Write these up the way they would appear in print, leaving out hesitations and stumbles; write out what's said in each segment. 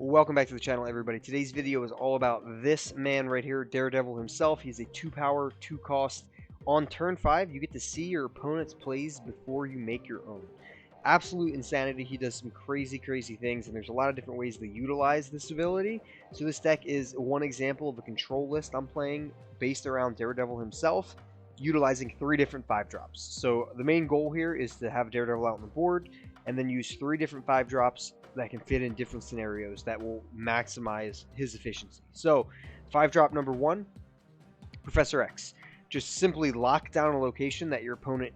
Welcome back to the channel, everybody. Today's video is all about this man right here, Daredevil himself. He's a 2-power, 2-cost. On turn 5, you get to see your opponent's plays before you make your own. Absolute insanity. He does some crazy things, and there's a lot of different ways to utilize this ability. So this deck is one example of a control list I'm playing based around Daredevil himself, utilizing 3 different 5-drops. So the main goal here is to have Daredevil out on the board, and then use 3 different 5-drops that can fit in different scenarios that will maximize his efficiency. So 5-drop number 1, Professor X. Just simply lock down a location that your opponent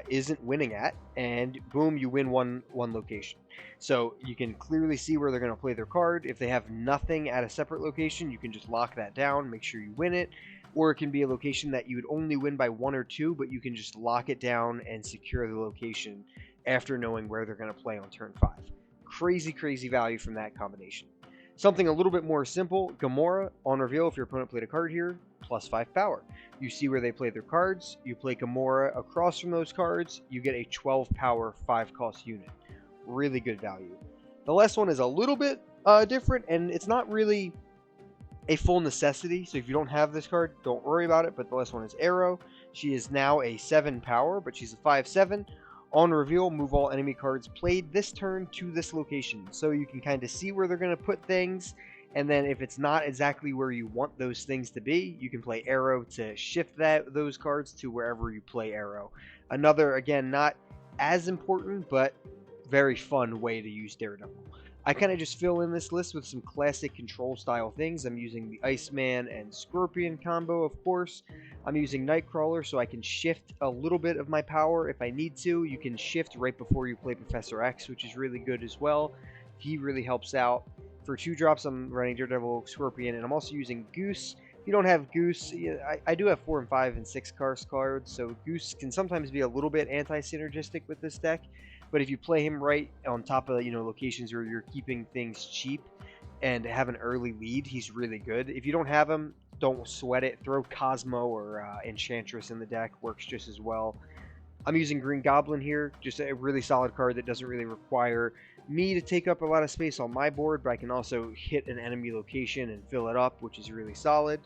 isn't winning at, and boom, you win one location. So you can clearly see where they're going to play their card. If they have nothing at a separate location, you can just lock that down, make sure you win it. Or it can be a location that you would only win by 1 or 2, but you can just lock it down and secure the location after knowing where they're going to play on turn 5. Crazy value from that combination. Something a little bit more simple, Gamora, on reveal if your opponent played a card here, plus 5 power. You see where they play their cards, you play Gamora across from those cards, you get a 12 power 5-cost unit. Really good value. The last one is a little bit different, and it's not really a full necessity, so if you don't have this card, don't worry about it, but the last one is Arrow. She is now a 7 power, but she's a 5/7. On reveal, move all enemy cards played this turn to this location. So you can kind of see where they're going to put things. And then if it's not exactly where you want those things to be, you can play Arrow to shift those cards to wherever you play Arrow. Another, again, not as important, but very fun way to use Daredevil. I kind of just fill in this list with some classic control style things. I'm using the Iceman and Scorpion combo, of course. I'm using Nightcrawler so I can shift a little bit of my power if I need to. You can shift right before you play Professor X, which is really good as well. He really helps out. For 2-drops, I'm running Daredevil, Scorpion, and I'm also using Goose. If you don't have Goose, I do have 4 and 5 and 6 cards, so Goose can sometimes be a little bit anti-synergistic with this deck. But if you play him right on top of locations where you're keeping things cheap and have an early lead, he's really good. If you don't have him, don't sweat it. Throw Cosmo or Enchantress in the deck, works just as well. I'm using Green Goblin here, just a really solid card that doesn't really require me to take up a lot of space on my board, but I can also hit an enemy location and fill it up, which is really solid.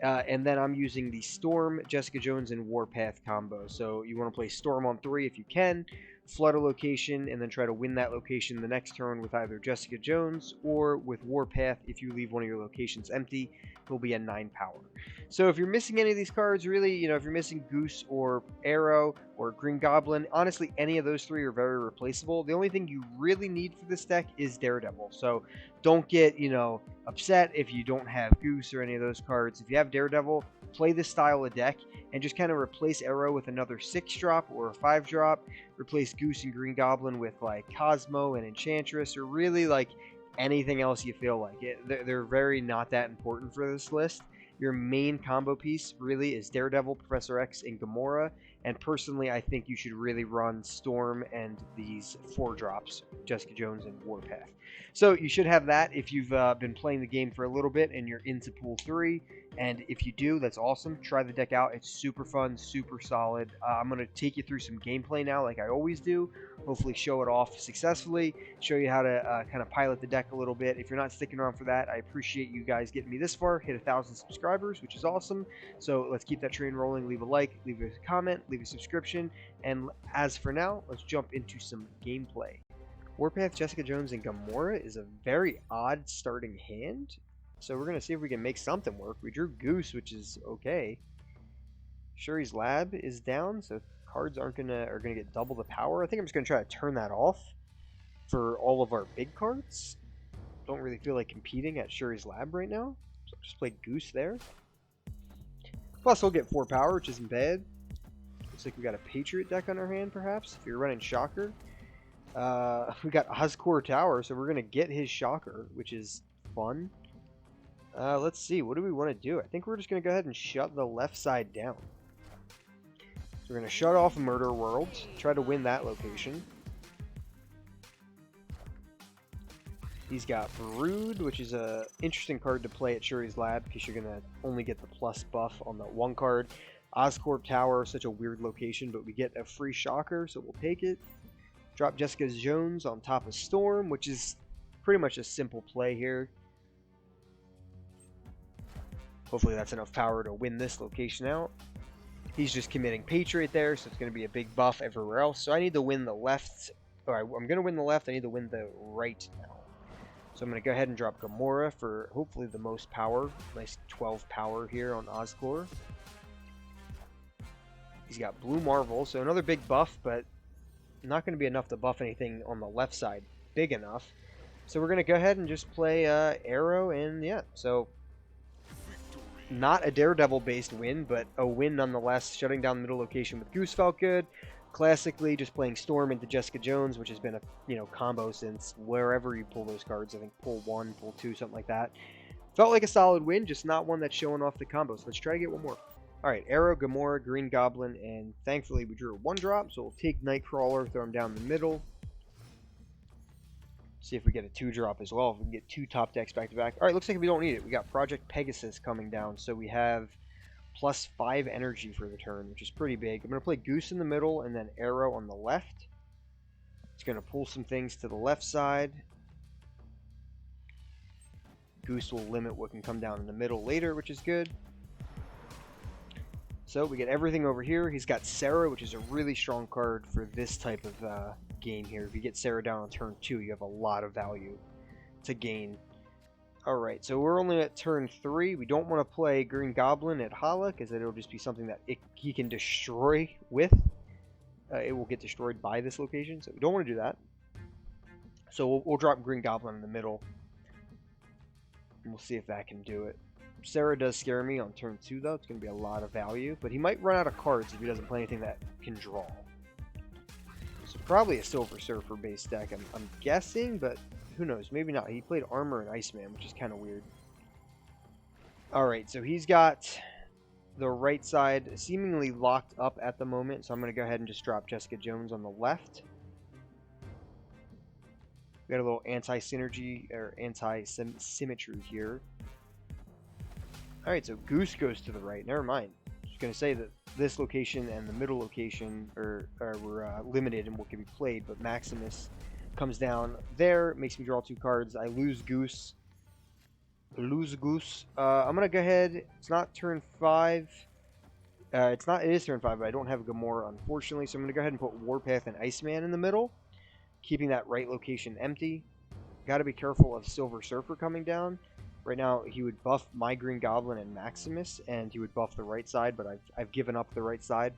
And then I'm using the Storm, Jessica Jones, and Warpath combo. So you want to play Storm on 3 if you can, flood a location, and then try to win that location the next turn with either Jessica Jones or with Warpath. If you leave one of your locations empty, he'll be a 9 power. So if you're missing any of these cards, really, if you're missing Goose or Arrow or Green Goblin, honestly, any of those 3 are very replaceable. The only thing you really need for this deck is Daredevil. So don't get, upset if you don't have Goose or any of those cards. If you have Daredevil, play this style of deck and just kind of replace Arrow with another 6-drop or a 5-drop. Replace Goose and Green Goblin with like Cosmo and Enchantress, or really like anything else you feel like. They're very not that important for this list. Your main combo piece really is Daredevil, Professor X, and Gamora. And personally, I think you should really run Storm and these 4-drops, Jessica Jones and Warpath. So you should have that if you've been playing the game for a little bit and you're into Pool 3. And if you do, that's awesome. Try the deck out. It's super fun, super solid. I'm going to take you through some gameplay now like I always do. Hopefully show it off successfully. Show you how to kind of pilot the deck a little bit. If you're not sticking around for that, I appreciate you guys getting me this far. Hit 1,000 subscribers, which is awesome. So let's keep that train rolling. Leave a like, leave a comment, leave a subscription. And as for now, let's jump into some gameplay. Warpath, Jessica Jones, and Gamora is a very odd starting hand. So we're going to see if we can make something work. We drew Goose, which is okay. Shuri's Lab is down, so cards are gonna get double the power. I think I'm just going to try to turn that off for all of our big cards. Don't really feel like competing at Shuri's Lab right now, so I'll just play Goose there. Plus we'll get 4 power, which isn't bad. Looks like we got a Patriot deck on our hand, perhaps, if you're running Shocker. We got Oscorp Tower, so we're going to get his Shocker, which is fun. Let's see, what do we want to do? I think we're just going to go ahead and shut the left side down. So we're going to shut off Murder World, try to win that location. He's got Brood, which is an interesting card to play at Shuri's Lab, because you're going to only get the plus buff on the 1 card. Oscorp Tower, such a weird location, but we get a free Shocker, so we'll take it. Drop Jessica Jones on top of Storm, which is pretty much a simple play here. Hopefully that's enough power to win this location out. He's just committing Patriot there, so it's going to be a big buff everywhere else. So I need to win the left. Or I'm going to win the left. I need to win the right now. So I'm going to go ahead and drop Gamora for hopefully the most power. Nice 12 power here on Oscorp. He's got Blue Marvel, so another big buff, but not going to be enough to buff anything on the left side big enough. So we're going to go ahead and just play Arrow, and yeah, so not a Daredevil-based win, but a win nonetheless. Shutting down the middle location with Goose felt good. Classically, just playing Storm into Jessica Jones, which has been a combo since wherever you pull those cards. I think pull 1, pull 2, something like that. Felt like a solid win, just not one that's showing off the combos. Let's try to get one more. Alright, Arrow, Gamora, Green Goblin, and thankfully we drew a 1-drop, so we'll take Nightcrawler, throw him down the middle. See if we get a 2-drop as well, if we can get 2 top decks back-to-back. Alright, looks like we don't need it. We got Project Pegasus coming down, so we have +5 energy for the turn, which is pretty big. I'm going to play Goose in the middle and then Arrow on the left. It's going to pull some things to the left side. Goose will limit what can come down in the middle later, which is good. So we get everything over here. He's got Sarah, which is a really strong card for this type of game here. If you get Sarah down on turn 2, you have a lot of value to gain. Alright, so we're only at turn 3. We don't want to play Green Goblin at Hala, because it'll just be something that he can destroy with. It will get destroyed by this location, so we don't want to do that. So we'll drop Green Goblin in the middle. And we'll see if that can do it. Sarah does scare me on turn 2, though. It's going to be a lot of value. But he might run out of cards if he doesn't play anything that can draw. So probably a Silver Surfer based deck, I'm guessing, but who knows? Maybe not. He played Armor and Iceman, which is kind of weird. Alright, so he's got the right side seemingly locked up at the moment. So I'm going to go ahead and just drop Jessica Jones on the left. We got a little anti-synergy or anti-symmetry here. Alright, so Goose goes to the right. Never mind. I was going to say that this location and the middle location were limited in what can be played, but Maximus comes down there, makes me draw 2 cards. I lose Goose. I'm going to go ahead. It's not turn 5. It is turn 5, but I don't have Gamora, unfortunately, so I'm going to go ahead and put Warpath and Iceman in the middle, keeping that right location empty. Got to be careful of Silver Surfer coming down. Right now, he would buff my Green Goblin and Maximus, and he would buff the right side, but I've given up the right side.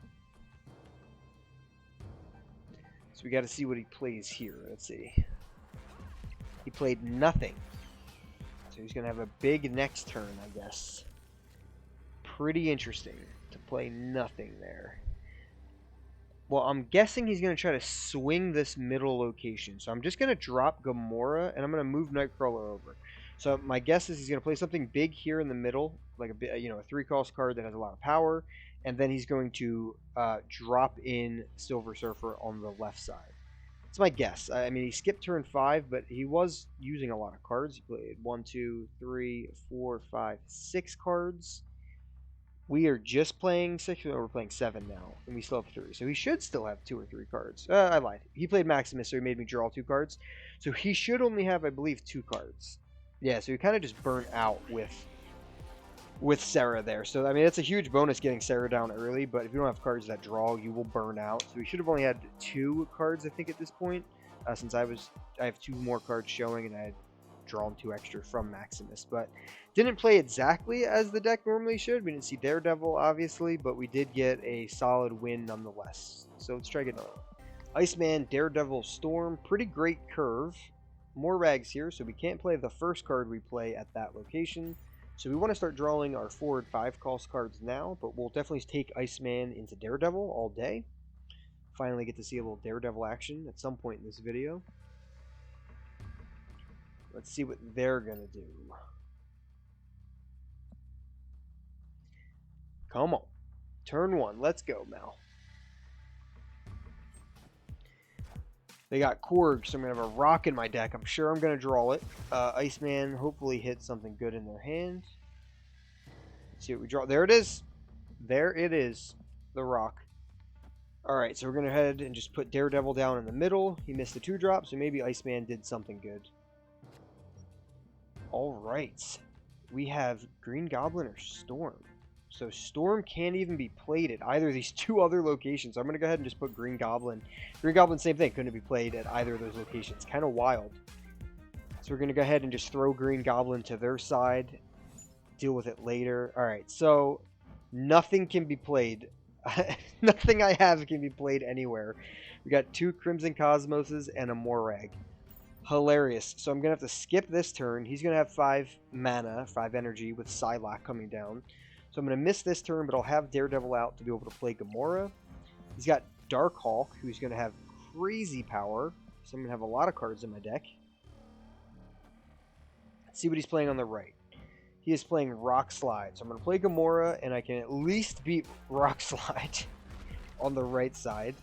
So we got to see what he plays here. Let's see. He played nothing. So he's going to have a big next turn, I guess. Pretty interesting to play nothing there. Well, I'm guessing he's going to try to swing this middle location. So I'm just going to drop Gamora, and I'm going to move Nightcrawler over. So my guess is he's going to play something big here in the middle, like a 3-cost card that has a lot of power, and then he's going to drop in Silver Surfer on the left side. That's my guess. I mean, he skipped turn 5, but he was using a lot of cards. He played 1, 2, 3, 4, 5, 6 cards. We are just playing 6, or we're playing 7 now, and we still have 3. So he should still have 2 or 3 cards. I lied. He played Maximus, so he made me draw 2 cards. So he should only have, I believe, 2 cards. Yeah, so he kind of just burnt out with Sarah there. So, I mean, it's a huge bonus getting Sarah down early, but if you don't have cards that draw, you will burn out. So he should have only had 2 cards, I think, at this point, since I have 2 more cards showing, and I had drawn 2 extra from Maximus. But didn't play exactly as the deck normally should. We didn't see Daredevil, obviously, but we did get a solid win nonetheless. So let's try to get another one. Iceman, Daredevil, Storm. Pretty great curve. More rags here, so we can't play the first card we play at that location. So we want to start drawing our forward 5-cost cards now, but we'll definitely take Iceman into Daredevil all day. Finally get to see a little Daredevil action at some point in this video. Let's see what they're going to do. Come on. Turn 1. Let's go, Mal. They got Korg, so I'm going to have a rock in my deck. I'm sure I'm going to draw it. Iceman hopefully hits something good in their hand. Let's see what we draw. There it is. There it is. The rock. Alright, so we're going to head and just put Daredevil down in the middle. He missed the 2-drop, so maybe Iceman did something good. All right. We have Green Goblin or Storm. So Storm can't even be played at either of these two other locations. I'm going to go ahead and just put Green Goblin. Green Goblin, same thing. Couldn't be played at either of those locations. Kind of wild. So we're going to go ahead and just throw Green Goblin to their side. Deal with it later. All right. So nothing can be played. Nothing I have can be played anywhere. We got 2 Crimson Cosmoses and a Morag. Hilarious. So I'm going to have to skip this turn. He's going to have 5 mana, 5 energy with Psylocke coming down. So I'm going to miss this turn, but I'll have Daredevil out to be able to play Gamora. He's got Darkhawk, who's going to have crazy power. So I'm going to have a lot of cards in my deck. Let's see what he's playing on the right. He is playing Rock Slide. So I'm going to play Gamora, and I can at least beat Rock Slide on the right side.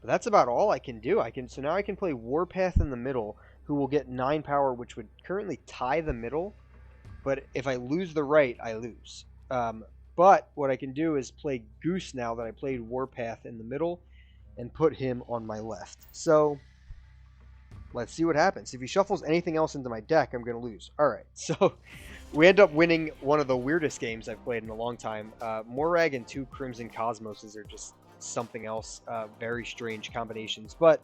But that's about all I can do. So now I can play Warpath in the middle, who will get 9 power, which would currently tie the middle. But if I lose the right, I lose. But what I can do is play Goose now that I played Warpath in the middle and put him on my left. So let's see what happens. If he shuffles anything else into my deck, I'm going to lose. All right, so we end up winning one of the weirdest games I've played in a long time. Morag and 2 Crimson Cosmoses are just something else. Very strange combinations. But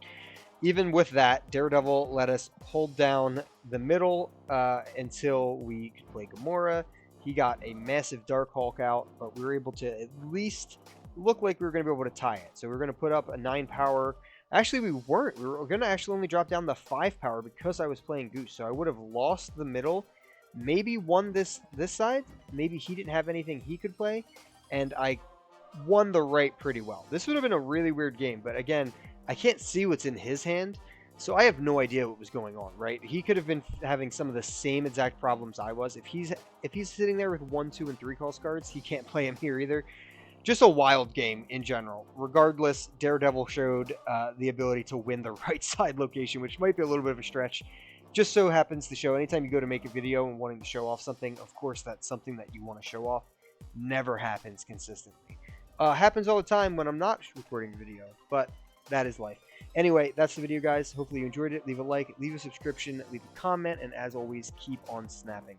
even with that, Daredevil let us hold down the middle until we could play Gamora. He got a massive Darkhawk out, but we were able to at least look like we were going to be able to tie it. So we were going to put up a 9 power. Actually, we weren't. We were going to actually only drop down the 5 power because I was playing Goose. So I would have lost the middle, maybe won this side. Maybe he didn't have anything he could play, and I won the right pretty well. This would have been a really weird game, but again, I can't see what's in his hand, so I have no idea what was going on, right? He could have been having some of the same exact problems I was. If he's sitting there with 1, 2, and 3 cost cards, he can't play him here either. Just a wild game in general. Regardless, Daredevil showed the ability to win the right side location, which might be a little bit of a stretch. Just so happens to show anytime you go to make a video and wanting to show off something, of course that's something that you want to show off. Never happens consistently. Happens all the time when I'm not recording a video, but that is life. Anyway, that's the video, guys. Hopefully you enjoyed it. Leave a like, leave a subscription, leave a comment, and as always, keep on snapping.